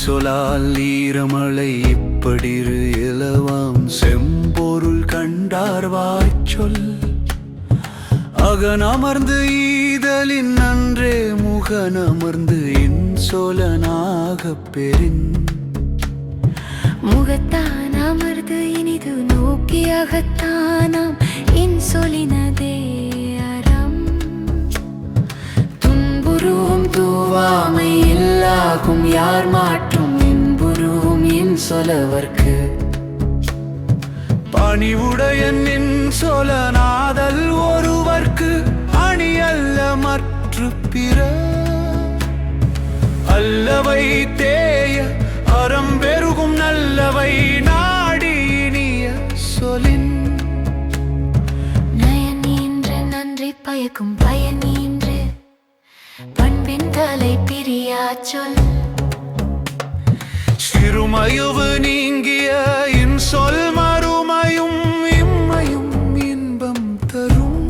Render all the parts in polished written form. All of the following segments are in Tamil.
சொலால் ஈரமழை இப்படிரு இலவாம் செம்பொருள் கண்டார் வாய்ச்சொல் அகனமர்ந்து ஈதலின் அன்றே முகனமர்ந்து இன்சொலனாகப் பெறின் முகத்தான் அமர்ந்து இனிது நோக்கி அகத்தானாம் இன்சொலினதே அறம் துன்புருவும் தூவாமை இல்லாகும் யார் மாற்றும் இன்புருவும் இன்சொலவர்க்கு பணிவுடையன் இன்சொலனாதல் ஒருவர்க்கு அணி அல்ல மற்று பிற அல்லவை தேய அறம் பெருகும் நல்லவை நாடி இனிய சொலின் நயனீன்று நன்றி பயக்கும் பயனீன்று பண்பின் தலை பிரியா சொல் சிறுமயுவு நீங்கிய இன்சொல் மறுமையும் இம்மையும் இன்பம் தரும்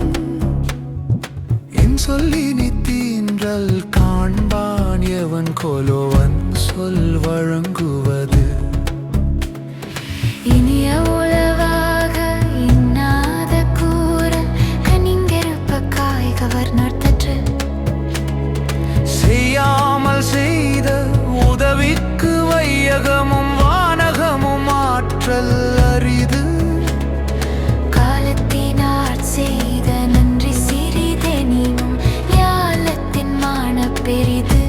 இன்சொல்லினி தீன்றல் காண்பான் எவன் கொலோவன் சொல் வழங்குவது இனிய உளவாக இன்னாத கூறல் கனிங்கெருப்ப காய் கவர்நர்த்தற்று செய்யாமல் செய்த உதவிக்கு வையகமும் வானகமும் ஆற்றல் அரிது காலத்தினார் செய்த நன்றி சிறிதெனினும் ஞாலத்தின் மான பெரிது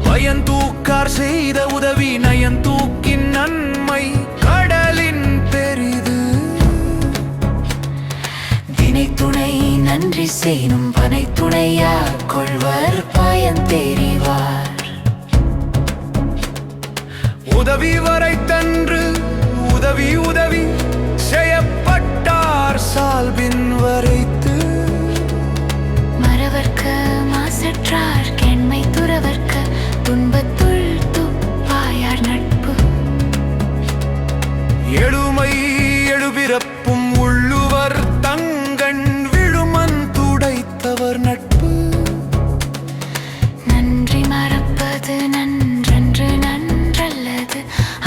பயந்தூக்கார் செய்த உதவி நயந்தூக்கின் நன்மை கடலின் பெரிது தினைத்துணை நன்றி செய்யும் பனைத்துணையா கொள்வர் பயன் தெரிவார் உதவி வரைத்தன்று உதவி உதவி செய்யப்பட்டார் சால்பின் வரைத்து மறவர்க்க மாசற்றார் கெண்மை துறவர்க்க துன்பத்துள் துப்பாயார் நட்பு எழுமை எழுபிறப்பும் உள்ளுவர் தங்கண் விழுமன் துடைத்தவர் நட்பு நன்றி மறப்பது நன்றன்று நன்றல்லது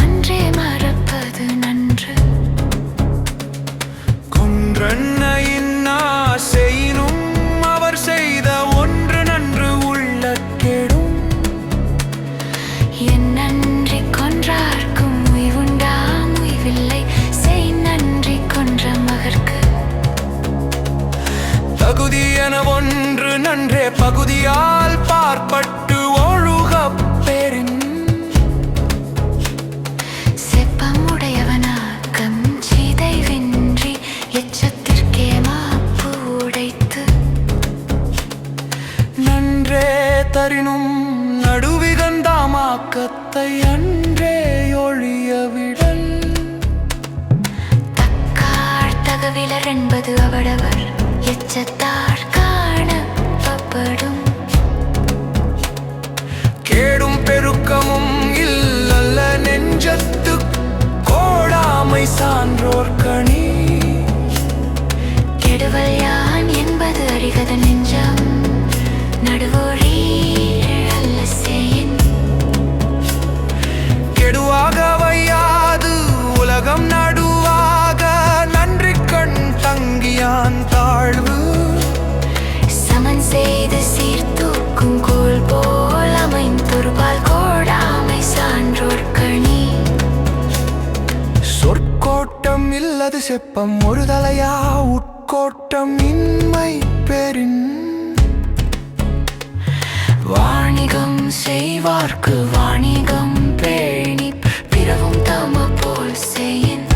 அன்றே மறப்பது நன்று கொன்றன்னையின்னா செய்யினும் அவர் செய்த ஒன்று நன்று உள்ள கெடும் என் நன்றி கொன்றார்க்கும் உய்வுண்டாம் உய்வில்லை செய் நன்றி கொன்ற மகற்கு தகுதி என ஒன்று நன்றே பகுதியால் பார்ப்பட்டு ஒழுகப் பெறின் செப்பமுடையவனாக்கம் சீதைவின்றி எச்சத்திற்கே மாப்பு உடைத்து நன்றே தரினும் நடுவிகந்தாமாக்கத்தை அன்றே ஒழிய விடல் தக்கார் தகவிலர் என்பது அவடவர் எச்சத்தார் காணப்படும் கேடும் பெருக்கமும் இல்லல்ல நெஞ்சத்து கோடாமை சான்றோர் கணி கெடுவல் யான் என்பது அறிகத நெஞ்சம் நடுவோழி அல்ல செய்யின் கெடுவாக வையாது உலகம் நடுவாக நன்றி கண் தங்கியான் தாழ்வு சமன் செய்து சீர்தூக்கும் கோல் போல் அமைந்தொருபால் கோடாமை சான்றோர் கணி சொற்கோட்டம் இல்லது செப்பம் ஒரு தலையா உட்கோட்டம் இன்மை பெறின் வாணிகம் செய்வார்க்கு வாணிகம் பேணி பிறவும் தம போல் செய்யின்